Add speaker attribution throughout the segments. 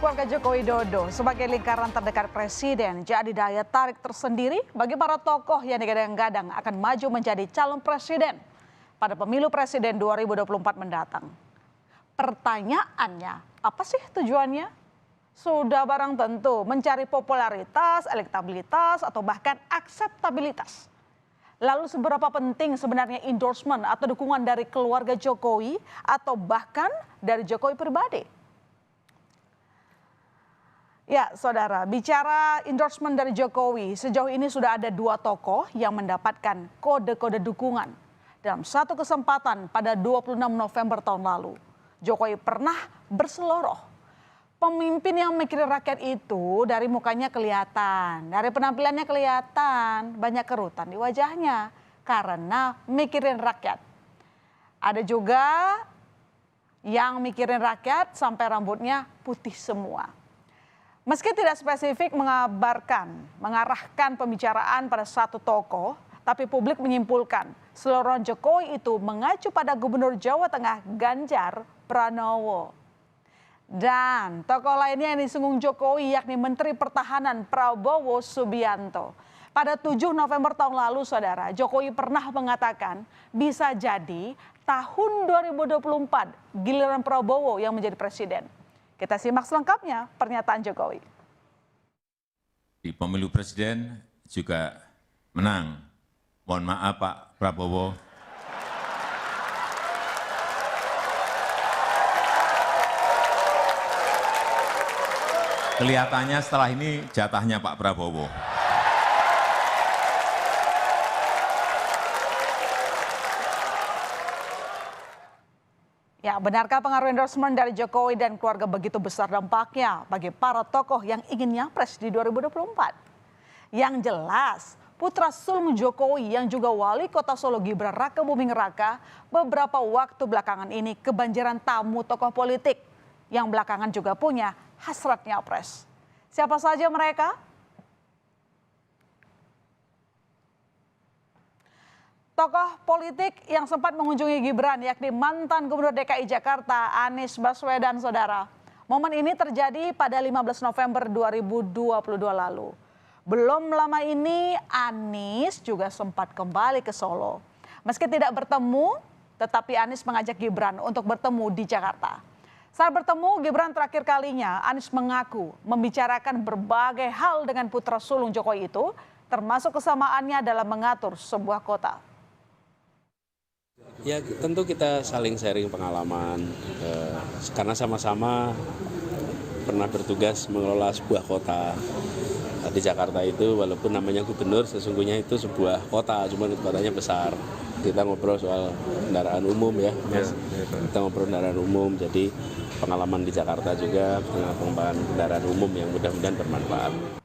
Speaker 1: Keluarga Joko Widodo sebagai lingkaran terdekat Presiden jadi daya tarik tersendiri bagi para tokoh yang digadang-gadang akan maju menjadi calon presiden pada pemilu presiden 2024 mendatang. Pertanyaannya, apa sih tujuannya? Sudah barang tentu mencari popularitas, elektabilitas, atau bahkan akseptabilitas. Lalu seberapa penting sebenarnya endorsement atau dukungan dari keluarga Jokowi atau bahkan dari Jokowi pribadi? Ya, saudara, bicara endorsement dari Jokowi, sejauh ini sudah ada 2 tokoh yang mendapatkan kode-kode dukungan. Dalam satu kesempatan pada 26 November tahun lalu, Jokowi pernah berseloroh. Pemimpin yang mikirin rakyat itu dari mukanya kelihatan, dari penampilannya kelihatan, banyak kerutan di wajahnya karena mikirin rakyat. Ada juga yang mikirin rakyat sampai rambutnya putih semua. Meski tidak spesifik mengarahkan pembicaraan pada satu tokoh, tapi publik menyimpulkan selorohan Jokowi itu mengacu pada Gubernur Jawa Tengah Ganjar Pranowo. Dan tokoh lainnya yang disinggung Jokowi yakni Menteri Pertahanan Prabowo Subianto. Pada 7 November tahun lalu, saudara, Jokowi pernah mengatakan bisa jadi tahun 2024 giliran Prabowo yang menjadi presiden. Kita simak selengkapnya pernyataan Jokowi.
Speaker 2: Di pemilu presiden juga menang. Mohon maaf Pak Prabowo. Kelihatannya setelah ini jatahnya Pak Prabowo.
Speaker 1: Ya, benarkah pengaruh endorsement dari Jokowi dan keluarga begitu besar dampaknya bagi para tokoh yang ingin nyapres di 2024? Yang jelas, putra sulung Jokowi yang juga wali kota Solo Gibran Rakebuming Raka beberapa waktu belakangan ini kebanjiran tamu tokoh politik yang belakangan juga punya hasrat nyapres. Siapa saja mereka? Tokoh politik yang sempat mengunjungi Gibran yakni mantan Gubernur DKI Jakarta Anies Baswedan, saudara. Momen ini terjadi pada 15 November 2022 lalu. Belum lama ini Anies juga sempat kembali ke Solo. Meski tidak bertemu, tetapi Anies mengajak Gibran untuk bertemu di Jakarta. Saat bertemu Gibran terakhir kalinya, Anies mengaku membicarakan berbagai hal dengan putra sulung Jokowi itu, termasuk kesamaannya dalam mengatur sebuah kota.
Speaker 3: Ya tentu kita saling sharing pengalaman karena sama-sama pernah bertugas mengelola sebuah kota. Di Jakarta itu walaupun namanya gubernur sesungguhnya itu sebuah kota, cuma kotanya besar. Kita ngobrol soal kendaraan umum ya, Mas. Kita ngobrol kendaraan umum, jadi pengalaman di Jakarta juga pengembangan kendaraan umum yang mudah-mudahan bermanfaat.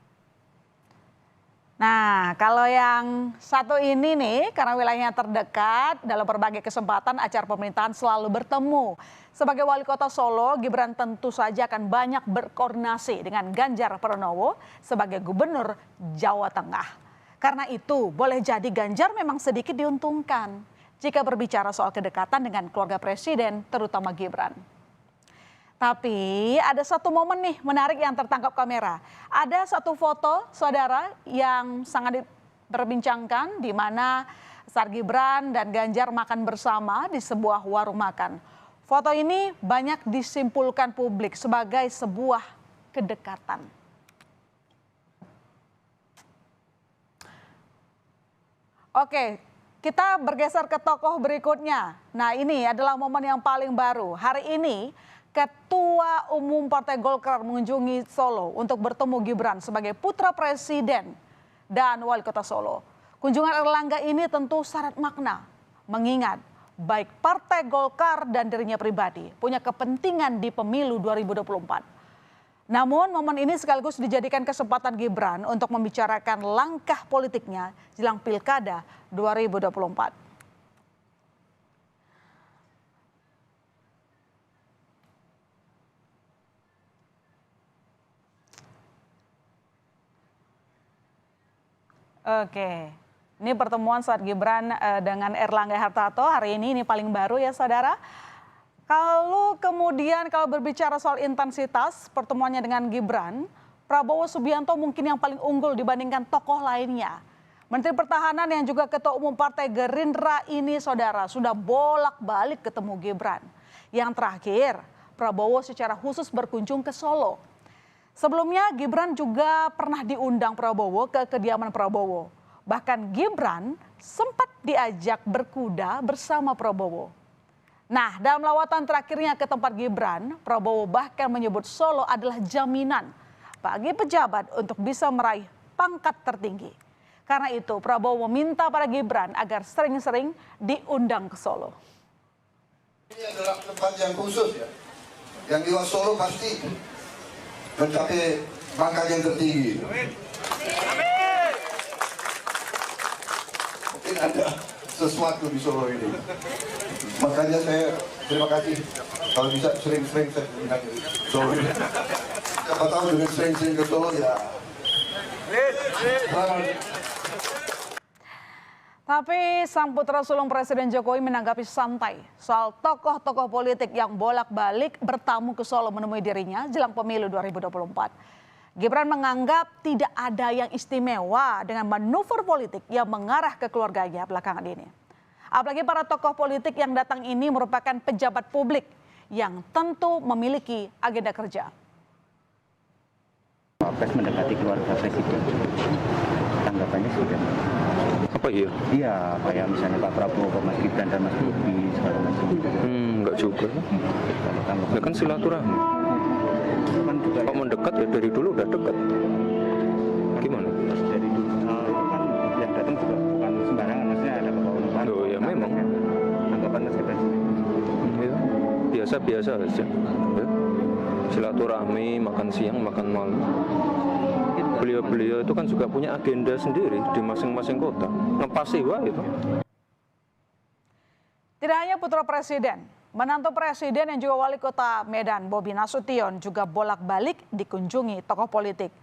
Speaker 1: Nah, kalau yang satu ini nih, karena wilayahnya terdekat, dalam berbagai kesempatan acara pemerintahan selalu bertemu. Sebagai wali kota Solo, Gibran tentu saja akan banyak berkoordinasi dengan Ganjar Pranowo sebagai gubernur Jawa Tengah. Karena itu, boleh jadi Ganjar memang sedikit diuntungkan jika berbicara soal kedekatan dengan keluarga presiden, terutama Gibran. Tapi ada satu momen nih menarik yang tertangkap kamera. Ada satu foto, saudara, yang sangat diperbincangkan di mana saat Gibran dan Ganjar makan bersama di sebuah warung makan. Foto ini banyak disimpulkan publik sebagai sebuah kedekatan. Oke, kita bergeser ke tokoh berikutnya. Nah, ini adalah momen yang paling baru. Hari ini Ketua Umum Partai Golkar mengunjungi Solo untuk bertemu Gibran sebagai putra presiden dan wali kota Solo. Kunjungan Erlangga ini tentu syarat makna, mengingat baik Partai Golkar dan dirinya pribadi punya kepentingan di pemilu 2024. Namun momen ini sekaligus dijadikan kesempatan Gibran untuk membicarakan langkah politiknya jelang Pilkada 2024. Oke, ini pertemuan saat Gibran dengan Erlangga Hartarto hari ini paling baru ya saudara. Kalau berbicara soal intensitas pertemuannya dengan Gibran, Prabowo Subianto mungkin yang paling unggul dibandingkan tokoh lainnya. Menteri Pertahanan yang juga Ketua Umum Partai Gerindra ini saudara sudah bolak-balik ketemu Gibran. Yang terakhir, Prabowo secara khusus berkunjung ke Solo. Sebelumnya Gibran juga pernah diundang Prabowo ke kediaman Prabowo. Bahkan Gibran sempat diajak berkuda bersama Prabowo. Nah, dalam lawatan terakhirnya ke tempat Gibran, Prabowo bahkan menyebut Solo adalah jaminan bagi pejabat untuk bisa meraih pangkat tertinggi. Karena itu Prabowo meminta pada Gibran agar sering-sering diundang ke Solo.
Speaker 4: Ini adalah tempat yang khusus ya. Yang di Solo pasti mencapai pangkat yang tertinggi. Mungkin ada sesuatu di Solo ini. Makanya saya terima kasih kalau bisa sering-sering saya ingat Solo ini. Siapa tahu dengan sering-sering ke Solo ya.
Speaker 1: Tapi sang putra sulung Presiden Jokowi menanggapi santai soal tokoh-tokoh politik yang bolak-balik bertamu ke Solo menemui dirinya jelang pemilu 2024. Gibran menganggap tidak ada yang istimewa dengan manuver politik yang mengarah ke keluarganya belakangan ini. Apalagi para tokoh politik yang datang ini merupakan pejabat publik yang tentu memiliki agenda kerja.
Speaker 5: Wapres mendekati keluarga presiden, tanggapannya sudah.
Speaker 6: Apa iya?
Speaker 5: Iya, kayak misalnya Pak Prabowo, Mas Gibran dan Mas Bobi segala macam.
Speaker 6: Enggak juga. Ya kan silaturahmi.
Speaker 5: Kan juga
Speaker 6: Kalau mendekat ya dari dulu udah dekat. Gimana?
Speaker 5: dari dulu itu kan yang datang juga bukan sembarangan, maksudnya ada Bapak Umar.
Speaker 6: Oh ya memang.
Speaker 5: Tanggapan Mas Gibran.
Speaker 6: Ya, biasa-biasa aja. Ya. Silaturahmi, makan siang, makan malam. Beliau-beliau itu kan juga punya agenda sendiri di masing-masing kota. Ngepasi wah itu.
Speaker 1: Tidak hanya putra presiden, menantu presiden yang juga wali kota Medan Bobi Nasution juga bolak-balik dikunjungi tokoh politik.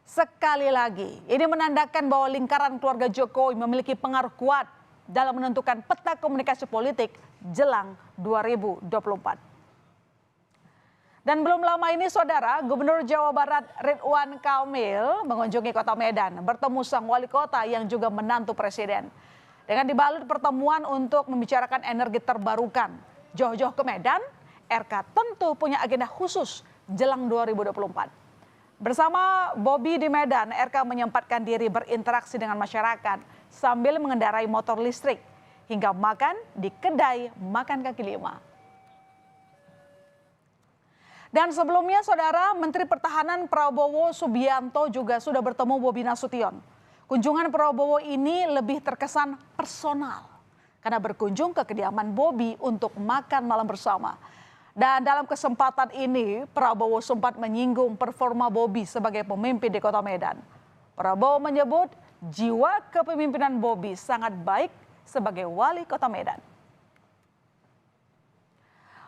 Speaker 1: Sekali lagi, ini menandakan bahwa lingkaran keluarga Jokowi memiliki pengaruh kuat dalam menentukan peta komunikasi politik jelang 2024. Dan belum lama ini saudara, Gubernur Jawa Barat Ridwan Kamil mengunjungi kota Medan bertemu sang wali kota yang juga menantu presiden. Dengan dibalut pertemuan untuk membicarakan energi terbarukan. Jauh-jauh ke Medan, RK tentu punya agenda khusus jelang 2024. Bersama Bobi di Medan, RK menyempatkan diri berinteraksi dengan masyarakat sambil mengendarai motor listrik hingga makan di kedai makan kaki lima. Dan sebelumnya saudara, Menteri Pertahanan Prabowo Subianto juga sudah bertemu Bobi Nasution. Kunjungan Prabowo ini lebih terkesan personal karena berkunjung ke kediaman Bobi untuk makan malam bersama. Dan dalam kesempatan ini Prabowo sempat menyinggung performa Bobi sebagai pemimpin di Kota Medan. Prabowo menyebut jiwa kepemimpinan Bobi sangat baik sebagai wali Kota Medan.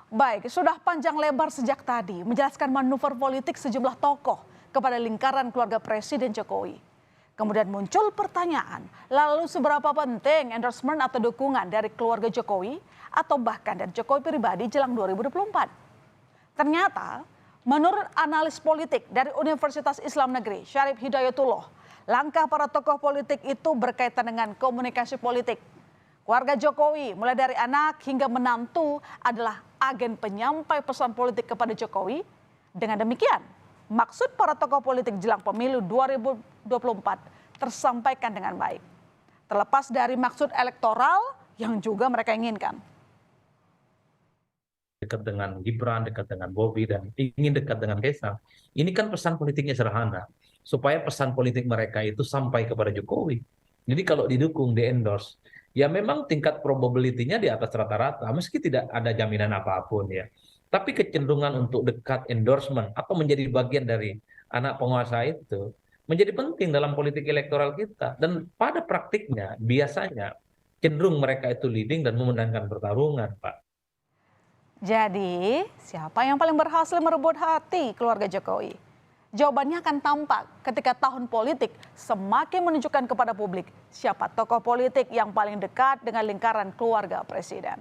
Speaker 1: Baik, sudah panjang lebar sejak tadi menjelaskan manuver politik sejumlah tokoh kepada lingkaran keluarga Presiden Jokowi. Kemudian muncul pertanyaan, lalu seberapa penting endorsement atau dukungan dari keluarga Jokowi atau bahkan dari Jokowi pribadi jelang 2024? Ternyata, menurut analis politik dari Universitas Islam Negeri, Syarif Hidayatullah, langkah para tokoh politik itu berkaitan dengan komunikasi politik. Keluarga Jokowi, mulai dari anak hingga menantu adalah agen penyampai pesan politik kepada Jokowi. Dengan demikian, maksud para tokoh politik jelang pemilu 2024 tersampaikan dengan baik. Terlepas dari maksud elektoral yang juga mereka inginkan.
Speaker 7: Dekat dengan Gibran, dekat dengan Bobi, dan ingin dekat dengan Kaisang. Ini kan pesan politiknya sederhana. Supaya pesan politik mereka itu sampai kepada Jokowi. Jadi kalau didukung, di-endorse, ya memang tingkat probability-nya di atas rata-rata, meski tidak ada jaminan apapun ya. Tapi kecenderungan untuk dekat endorsement atau menjadi bagian dari anak penguasa itu menjadi penting dalam politik elektoral kita. Dan pada praktiknya biasanya cenderung mereka itu leading dan memenangkan pertarungan, Pak.
Speaker 1: Jadi, siapa yang paling berhasil merebut hati keluarga Jokowi? Jawabannya akan tampak ketika tahun politik semakin menunjukkan kepada publik siapa tokoh politik yang paling dekat dengan lingkaran keluarga presiden.